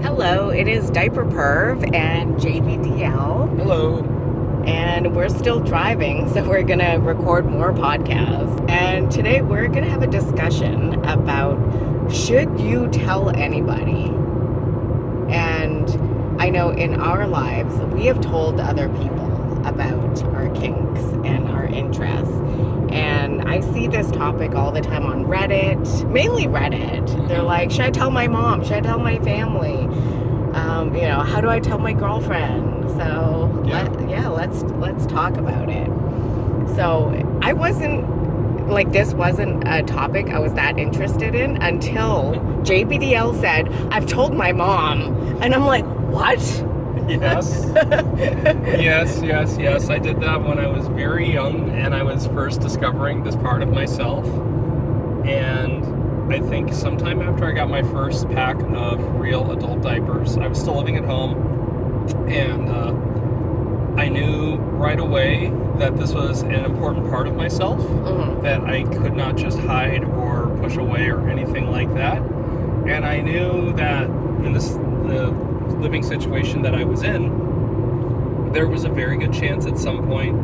Hello, it is Diaperperv and JayBDL, Hello. and we're still driving, so we're going to record more podcasts. And today we're going to have a discussion about should you tell anybody? And I know in our lives, we have told other people about our kinks and our interests. And I see this topic all the time on Reddit, mainly Reddit. They're like, should I tell my mom? Should I tell my family? How do I tell my girlfriend? So let's talk about it. So I wasn't like, this wasn't a topic I was that interested in until JayBDL said, I've told my mom. And I'm like, what? Yes. yes. I did that when I was very young and I was first discovering this part of myself. And I think sometime after I got my first pack of real adult diapers, I was still living at home, and I knew right away that this was an important part of myself, that I could not just hide or push away or anything like that. And I knew that in the living situation that I was in, there was a very good chance at some point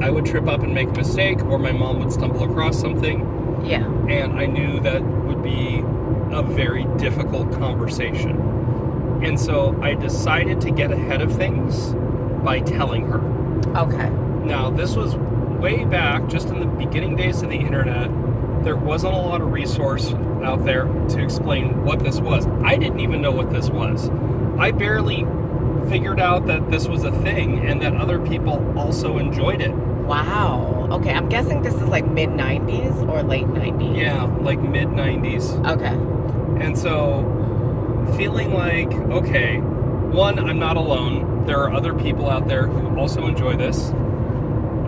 I would trip up and make a mistake, or my mom would stumble across something. Yeah. And I knew that would be a very difficult conversation. And so I decided to get ahead of things by telling her. Okay. Now, this was way back, just in the beginning days of the internet. There wasn't a lot of resource out there to explain what this was. I didn't even know what this was. I barely figured out that this was a thing and that other people also enjoyed it. Wow. Okay, I'm guessing this is like mid-90s or late 90s. Yeah, like mid-90s. Okay. And so feeling like, okay, one, I'm not alone. There are other people out there who also enjoy this.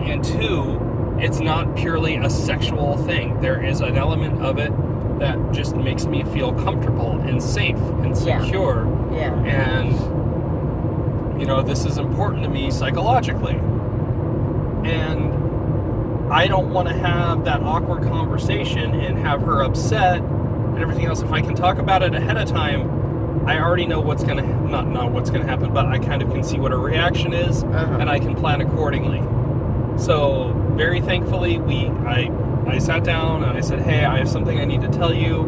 And two, it's not purely a sexual thing. There is an element of it that just makes me feel comfortable and safe and secure. Yeah. And, this is important to me psychologically. And I don't want to have that awkward conversation and have her upset and everything else. If I can talk about it ahead of time, I already know what's going to, not know what's going to happen, but I kind of can see what her reaction is, and I can plan accordingly. So very thankfully, I sat down and I said, hey, I have something I need to tell you.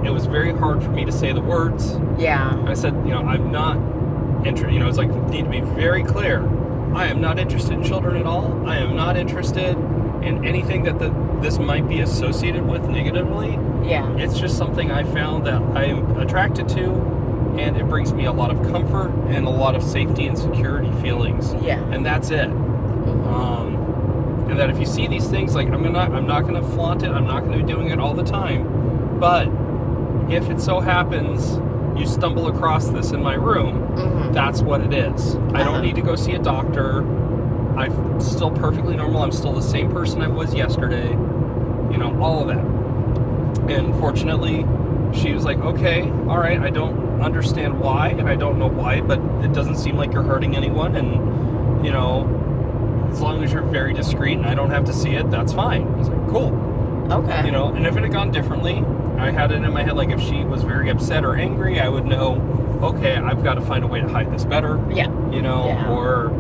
It was very hard for me to say the words. Yeah. I said, I'm not interested, it's like, need to be very clear. I am not interested in children at all. I am not interested in anything that this might be associated with negatively. Yeah. It's just something I found that I am attracted to, and it brings me a lot of comfort and a lot of safety and security feelings. Yeah. And that's it. And that if you see these things, like, I'm not going to flaunt it. I'm not going to be doing it all the time. But if it so happens you stumble across this in my room, that's what it is. I don't need to go see a doctor. I'm still perfectly normal. I'm still the same person I was yesterday. All of that. And fortunately, she was like, okay, all right, I don't understand why, and I don't know why, but it doesn't seem like you're hurting anyone, and, as long as you're very discreet and I don't have to see it, that's fine. I was like, cool. Okay. And if it had gone differently, I had it in my head, like, if she was very upset or angry, I would know, okay, I've got to find a way to hide this better. Yeah. Or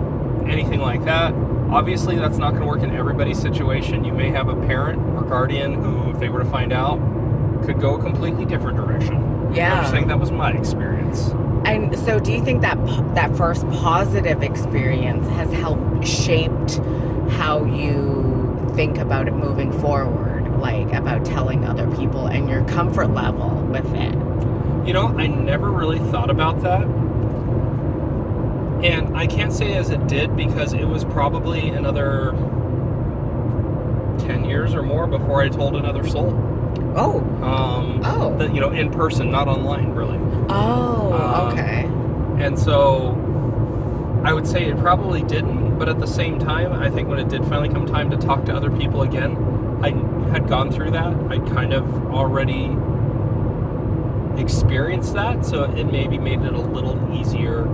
anything like that. Obviously, that's not going to work in everybody's situation. You may have a parent or guardian who, if they were to find out, could go a completely different direction. Yeah. I'm just saying that was my experience. And so do you think that first positive experience has helped shaped how you think about it moving forward, like about telling other people and your comfort level with it? I never really thought about that. And I can't say as it did, because it was probably another 10 years or more before I told another soul. In person, not online, really. Okay. And so I would say it probably didn't, but at the same time, I think when it did finally come time to talk to other people again, I had gone through that. I kind of already experienced that, so it maybe made it a little easier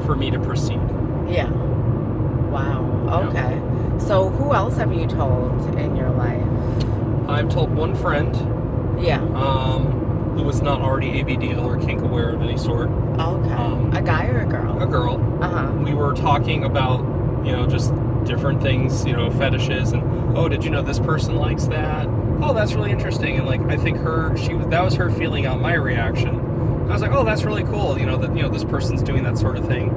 for me to proceed. Yeah. Wow. Okay. So who else have you told in your life? I've told one friend. Yeah. who was not already ABDL or kink aware of any sort. Okay. A guy or a girl? A girl. We were talking about, just different things, fetishes, and did you know this person likes that? Oh, that's really interesting. And like, I think that was her feeling out my reaction. I was like, oh, that's really cool, that this person's doing that sort of thing.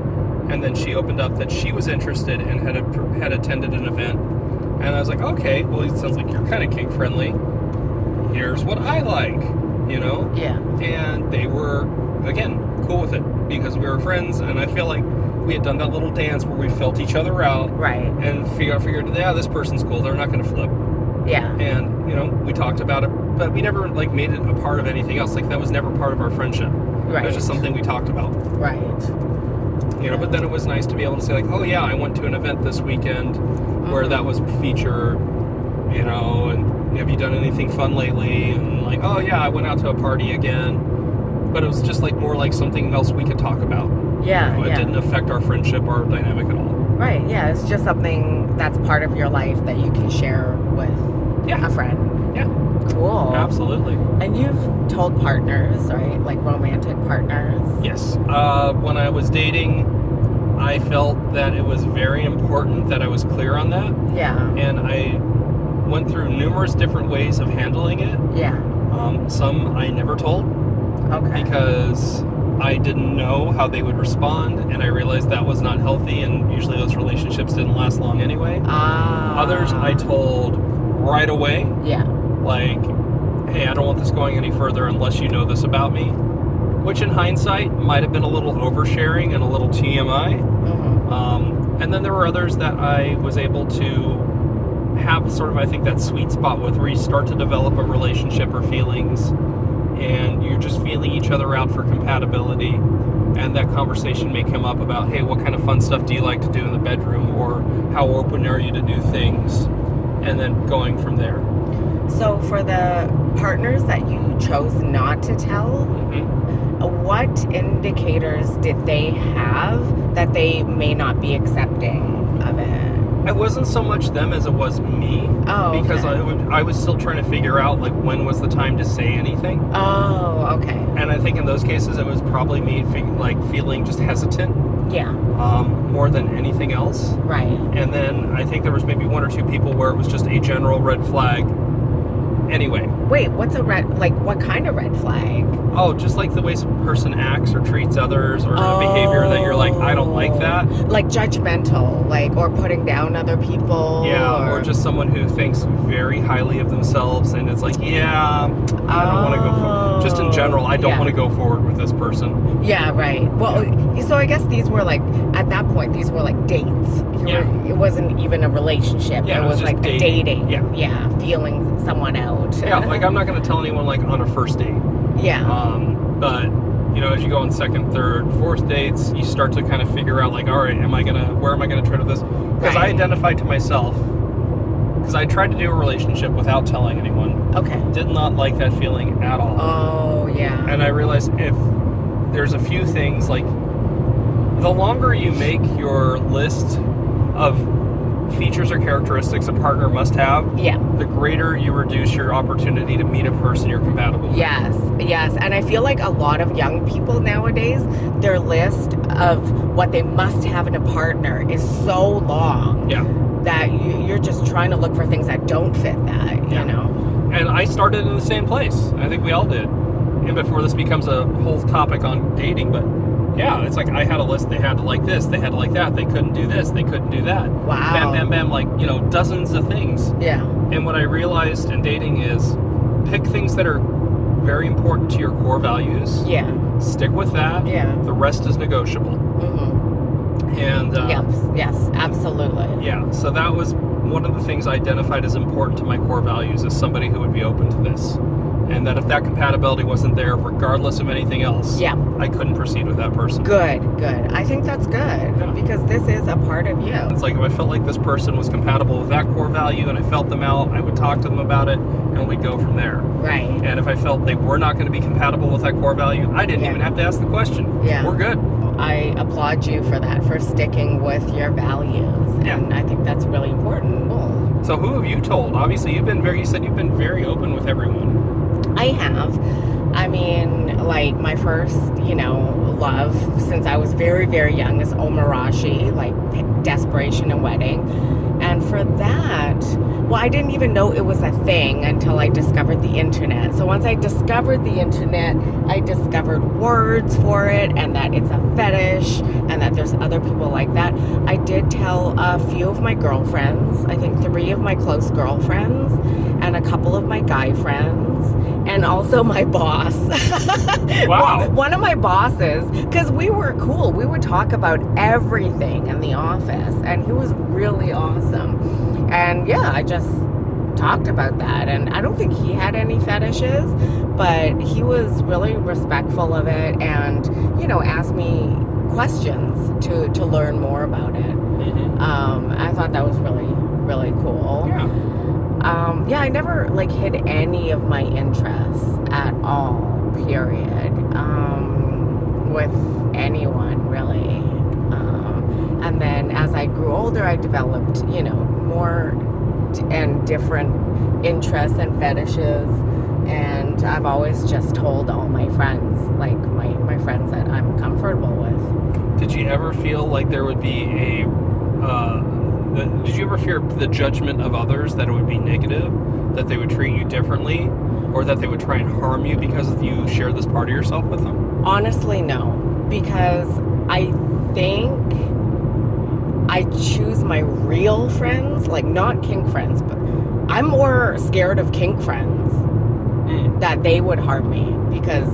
And then she opened up that she was interested and had attended an event. And I was like, okay, well, it sounds like you're kind of kink friendly. Here's what I like, Yeah. And they were, again, cool with it because we were friends, and I feel like we had done that little dance where we felt each other out. Right. And figured, yeah, this person's cool. They're not going to flip. Yeah. And, we talked about it, but we never, made it a part of anything else. Like, that was never part of our friendship. Right. It was just something we talked about. Right. But then it was nice to be able to say, like, oh, yeah, I went to an event this weekend where that was featured, and have you done anything fun lately? And like, oh, yeah, I went out to a party again. But it was just, more like something else we could talk about. Yeah, It didn't affect our friendship or dynamic at all. Right, yeah, it's just something that's part of your life that you can share with a friend. Yeah. Cool. Absolutely. And you've told partners, right? Like romantic partners? Yes. When I was dating, I felt that it was very important that I was clear on that. Yeah. And I went through numerous different ways of handling it. Yeah. Some I never told. Okay. Because I didn't know how they would respond, and I realized that was not healthy, and usually those relationships didn't last long anyway. Others I told right away. Yeah. Like, hey, I don't want this going any further unless you know this about me. Which in hindsight might have been a little oversharing and a little TMI. And then there were others that I was able to have sort of, I think, that sweet spot with, where you start to develop a relationship or feelings, and you're just feeling each other out for compatibility, and that conversation may come up about, hey, what kind of fun stuff do you like to do in the bedroom, or how open are you to new things, and then going from there. So for the partners that you chose not to tell, what indicators did they have that they may not be accepting of it? It wasn't so much them as it was me. Oh, because okay. I was still trying to figure out, when was the time to say anything. Oh, okay. And I think in those cases it was probably me feeling just hesitant. Yeah. More than anything else. Right. And then I think there was maybe one or two people where it was just a general red flag. Anyway. Wait, what's a red, what kind of red flag? Oh, just the way some person acts or treats others, or a behavior that you're like, I don't like that. Like judgmental, or putting down other people. Yeah, or just someone who thinks very highly of themselves, and it's like, I don't want to go forward. Just in general, I don't want to go forward with this person. Yeah, right. Well, so I guess these were at that point, these were dates. It wasn't even a relationship. Yeah, it was just a dating. Yeah, feeling someone out. Yeah, I'm not going to tell anyone on a first date. Yeah. But as you go on second, third, fourth dates, you start to kind of figure out, all right, where am I gonna tread with this? Because I identified to myself, because I tried to do a relationship without telling anyone. Okay. Did not like that feeling at all. Oh, yeah. And I realized if there's a few things, the longer you make your list of features or characteristics a partner must have, the greater you reduce your opportunity to meet a person you're compatible with. Yes. And I feel like a lot of young people nowadays, their list of what they must have in a partner is so long that you're just trying to look for things that don't fit that, you know? And I started in the same place. I think we all did. And before this becomes a whole topic on dating, but it's I had a list. They had to like this, they had to like that, they couldn't do this, they couldn't do that. Wow. Bam, bam, bam, dozens of things. Yeah. And what I realized in dating is pick things that are very important to your core values. Yeah. Stick with that. Yeah. The rest is negotiable. And yes, absolutely. Yeah. So that was one of the things I identified as important to my core values, as somebody who would be open to this. And that if that compatibility wasn't there, regardless of anything else, I couldn't proceed with that person. Good. I think that's good, because this is a part of you. It's if I felt like this person was compatible with that core value and I felt them out, I would talk to them about it, and we'd go from there. Right. And if I felt they were not going to be compatible with that core value, I didn't even have to ask the question. Yeah. We're good. I applaud you for that, for sticking with your values. And I think that's really important. Cool. So who have you told? Obviously, you said you've been very open with everyone. I have. I mean, like, my first, love since I was very, very young is omarashi, like desperation and wedding. And for that, well, I didn't even know it was a thing until I discovered the internet. So once I discovered the internet, I discovered words for it and that it's a fetish and that there's other people like that. I did tell a few of my girlfriends, I think 3 of my close girlfriends, and a couple of my guy friends, and also my boss. Wow. One of my bosses, because we were cool. We would talk about everything in the office, and he was really awesome. And yeah, I just talked about that, and I don't think he had any fetishes, but he was really respectful of it, and asked me questions to learn more about it. I thought that was really, really cool. Yeah. I never hid any of my interests at all, period, with anyone really. And then as I grew older, I developed, more and different interests and fetishes. And I've always just told all my friends, like my friends that I'm comfortable with. Did you ever feel like there would be did you ever fear the judgment of others, that it would be negative, that they would treat you differently, or that they would try and harm you because you share this part of yourself with them? Honestly, no, because I think I choose my real friends, like not kink friends, but I'm more scared of kink friends that they would harm me because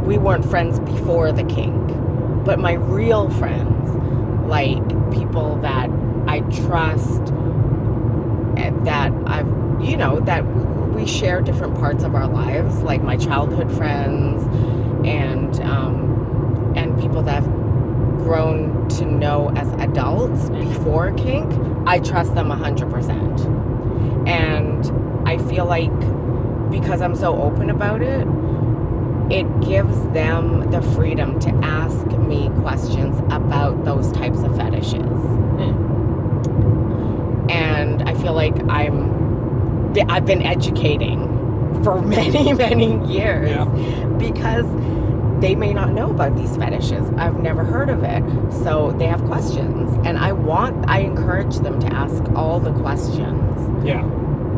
we weren't friends before the kink. But my real friends, like people that I trust, that that we share different parts of our lives, like my childhood friends and people that I've grown to know as adults before kink, I trust them 100%. And I feel like because I'm so open about it, it gives them the freedom to ask me questions about those types of fetishes. And I feel like I've been educating for many, many years because they may not know about these fetishes. I've never heard of it. So they have questions. And I encourage them to ask all the questions. Yeah.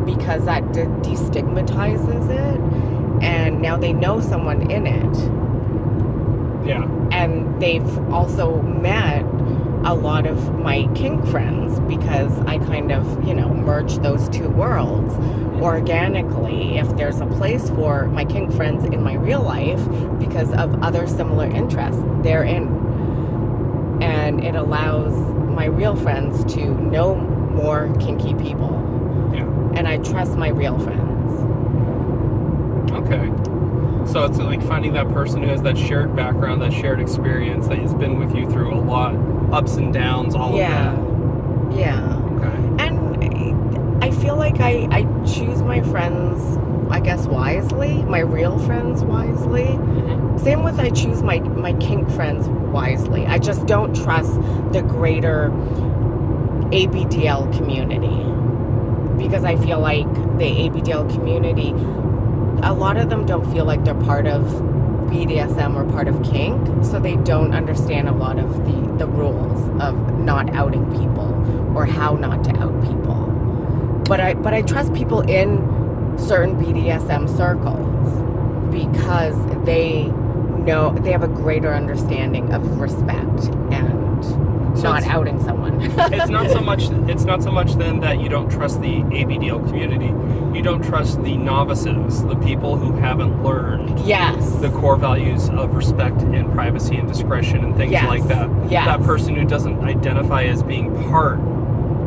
Because that destigmatizes it. And now they know someone in it. Yeah. And they've also met a lot of my kink friends because I kind of, merge those two worlds organically. If there's a place for my kink friends in my real life because of other similar interests, they're in. And it allows my real friends to know more kinky people. Yeah. And I trust my real friends. Okay. So it's like finding that person who has that shared background, that shared experience, that has been with you through a lot, ups and downs, all of that. Yeah. Okay. And I feel like I choose my friends, I guess, wisely, my real friends wisely. Same with I choose my kink friends wisely. I just don't trust the greater ABDL community because I feel like the ABDL community, a lot of them don't feel like they're part of BDSM or part of kink, so they don't understand a lot of the rules of not outing people or how not to out people. But I trust people in certain BDSM circles because they have a greater understanding of respect and not outing someone. It's not so much then that you don't trust the ABDL community. You don't trust the novices, the people who haven't learned the core values of respect and privacy and discretion and things like that. That person who doesn't identify as being part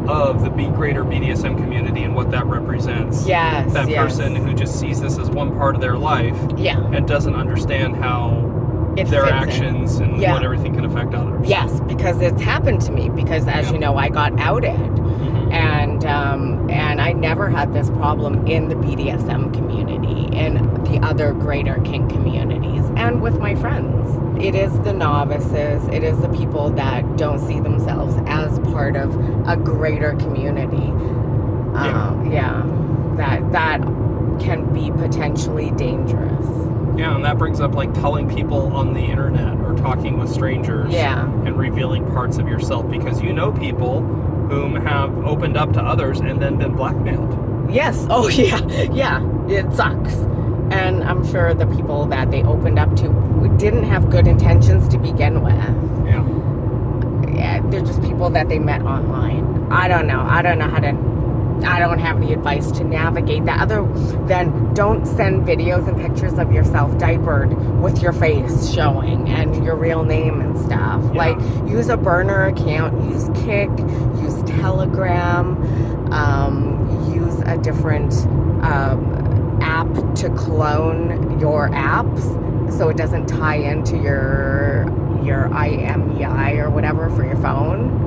of the greater BDSM community and what that represents. That person who just sees this as one part of their life and doesn't understand how their actions and what everything can affect others. Yes, because it's happened to me. Because as you know, I got outed, and I never had this problem in the BDSM community, in the other greater kink communities, and with my friends. It is the novices. It is the people that don't see themselves as part of a greater community. That can be potentially dangerous. Yeah, and that brings up like telling people on the internet or talking with strangers and revealing parts of yourself, because you know people whom have opened up to others and then been blackmailed. Yes. Oh, yeah. Yeah. It sucks. And I'm sure the people that they opened up to didn't have good intentions to begin with. Yeah. Yeah, they're just people that they met online. I don't know how to... I don't have any advice to navigate that other than don't send videos and pictures of yourself diapered with your face showing and your real name and stuff. Yeah. Like, use a burner account, use Kik, use Telegram, use a different app to clone your apps so it doesn't tie into your IMEI or whatever for your phone.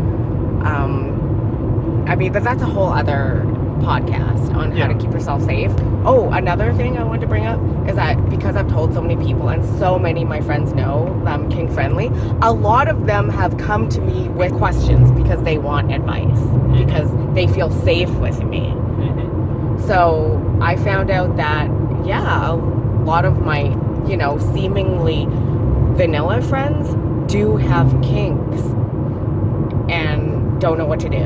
I mean, but that's a whole other podcast on how to keep yourself safe. Oh, another thing I want to bring up is that because I've told so many people, and so many of my friends know I'm kink friendly, a lot of them have come to me with questions because they want advice, because they feel safe with me. So I found out that, a lot of my, seemingly vanilla friends do have kinks and don't know what to do.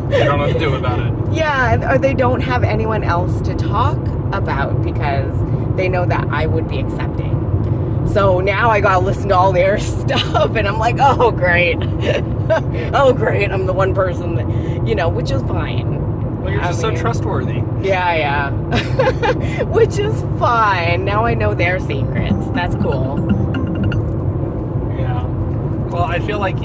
They don't know what to do about it. Yeah, or they don't have anyone else to talk about because they know that I would be accepting. So now I gotta listen to all their stuff, and I'm like, oh great. Oh great, I'm the one person that, which is fine. Well, you're just so trustworthy. Yeah. Which is fine. Now I know their secrets. That's cool. Yeah. Well, I feel like,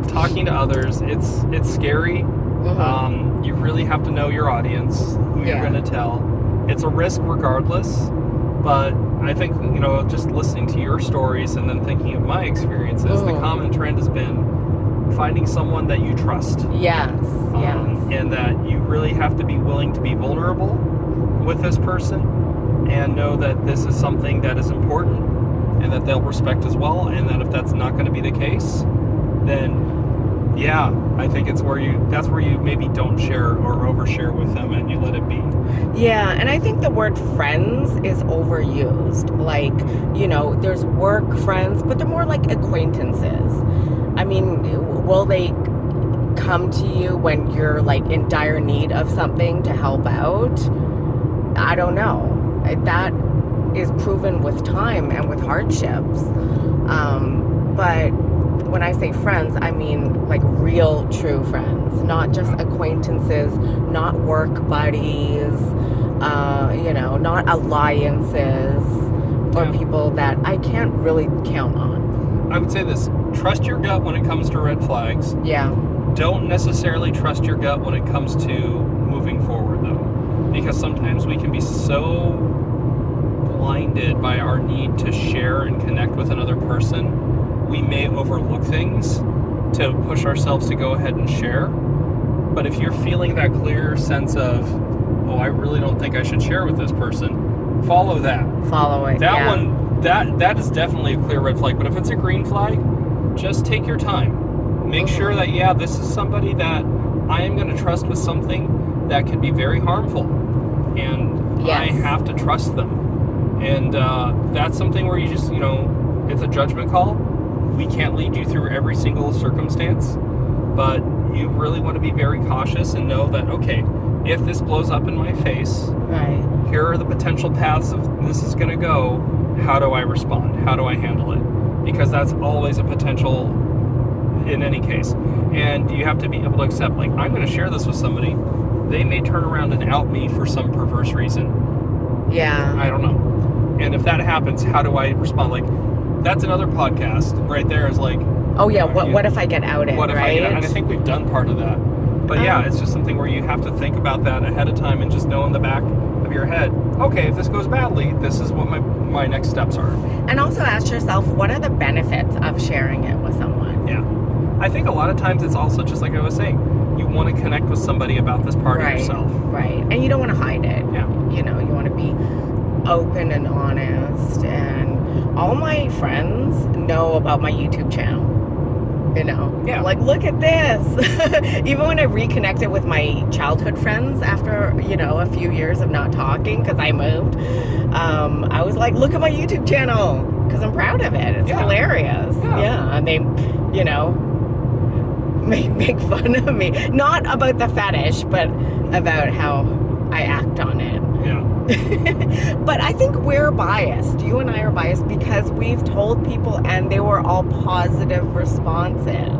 talking to others, it's scary. You really have to know your audience, who you're going to tell. It's a risk regardless, but I think, just listening to your stories and then thinking of my experiences, the common trend has been finding someone that you trust. Yes. And that you really have to be willing to be vulnerable with this person and know that this is something that is important and that they'll respect as well, and that if that's not going to be the case, then I think that's where you maybe don't share or overshare with them and you let it be. Yeah, and I think the word friends is overused. Like, there's work friends, but they're more like acquaintances. I mean, will they come to you when you're like in dire need of something to help out? I don't know. That is proven with time and with hardships. But when I say friends, I mean like real, true friends, not just acquaintances, not work buddies, not alliances or people that I can't really count on. I would say this: trust your gut when it comes to red flags. Yeah. Don't necessarily trust your gut when it comes to moving forward, though, because sometimes we can be so blinded by our need to share and connect with another person, we may overlook things to push ourselves to go ahead and share. But if you're feeling that clear sense of, oh, I really don't think I should share with this person, follow that. Follow it. That one, that is definitely a clear red flag. But if it's a green flag, just take your time. Make sure that, this is somebody that I am going to trust with something that could be very harmful. And I have to trust them. And that's something where you just, it's a judgment call. We can't lead you through every single circumstance, but you really want to be very cautious and know that, okay, if this blows up in my face, here are the potential paths of this is going to go. How do I respond? How do I handle it? Because that's always a potential in any case. And you have to be able to accept, like, I'm going to share this with somebody. They may turn around and out me for some perverse reason. Yeah. I don't know. And if that happens, how do I respond? Like, that's another podcast right there is like, oh yeah, what if I get outed, what if right? I get outed? And I think we've done part of that. But it's just something where you have to think about that ahead of time and just know in the back of your head, okay, if this goes badly, this is what my next steps are. And also ask yourself, what are the benefits of sharing it with someone? Yeah. I think a lot of times it's also just like I was saying, you want to connect with somebody about this part of yourself. Right. And you don't want to hide it. Yeah. You want to be open and honest. And all my friends know about my YouTube channel. You know? Yeah. Like, look at this. Even when I reconnected with my childhood friends after, you know, a few years of not talking because I moved, I was like, look at my YouTube channel because I'm proud of it. It's hilarious. Yeah. And they, you know, make fun of me. Not about the fetish, but about how I act on it. Yeah. But I think we're biased. You and I are biased because we've told people and they were all positive responses.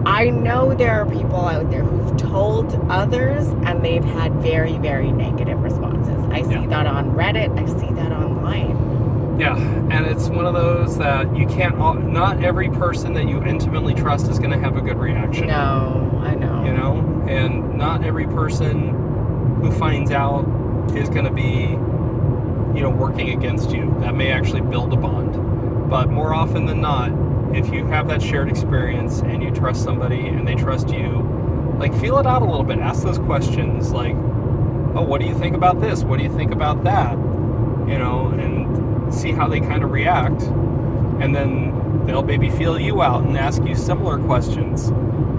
I know there are people out there who've told others and they've had very, very negative responses. I see that on Reddit. I see that online. Yeah, and it's one of those that you can't, not every person that you intimately trust is going to have a good reaction. No, I know. You know, and not every person who finds out is going to be, you know, working against you. That may actually build a bond. But more often than not, if you have that shared experience and you trust somebody and they trust you, like, feel it out a little bit. Ask those questions like, oh, what do you think about this? What do you think about that? You know, and see how they kind of react. And then they'll maybe feel you out and ask you similar questions.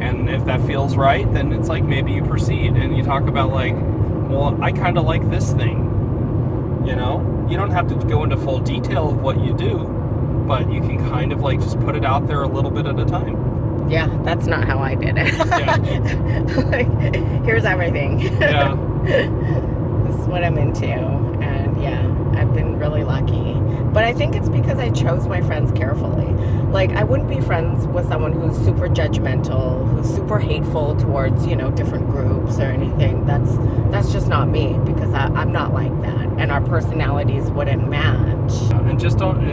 And if that feels right, then it's like maybe you proceed and you talk about like, well, I kind of like this thing. You know, you don't have to go into full detail of what you do, but you can kind of like just put it out there a little bit at a time. Yeah, that's not how I did it. Like, here's everything. Yeah. This is what I'm into. And yeah, I've been really lucky. But I think it's because I chose my friends carefully. Like, I wouldn't be friends with someone who's super judgmental, who's super hateful towards, you know, different groups or anything. That's just not me because I'm not like that. And our personalities wouldn't match. And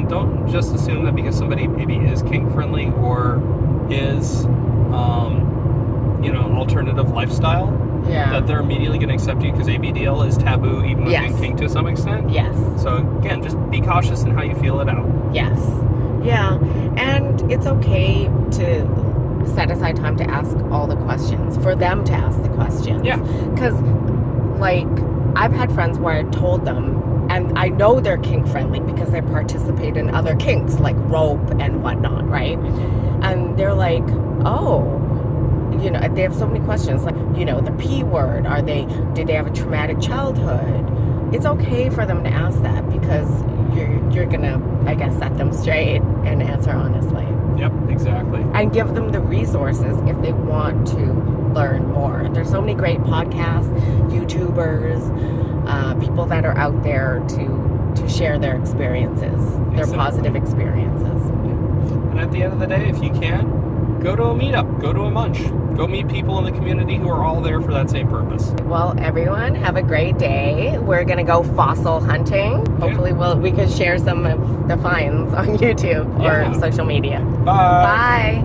don't just assume that because somebody maybe is kink friendly or is, you know, alternative lifestyle, that they're immediately going to accept you because ABDL is taboo even within kink to some extent. Yes. So again, just be cautious in how you feel it out. Yes. Yeah. And it's okay to set aside time to ask all the questions, for them to ask the questions. Yeah. Because, like, I've had friends where I told them, and I know they're kink friendly because they participate in other kinks like rope and whatnot, right? And they're like, oh, you know, they have so many questions like, you know, the P word, did they have a traumatic childhood? It's okay for them to ask that because you're gonna, I guess, set them straight and answer honestly. Yep, exactly. And give them the resources if they want to learn more. There's so many great podcasts, YouTubers, people that are out there to share their experiences, their positive experiences. And at the end of the day, if you can, go to a meetup, go to a munch, go meet people in the community who are all there for that same purpose. Well, everyone, have a great day. We're going to go fossil hunting. Hopefully we can share some of the finds on YouTube or social media. Bye. Bye.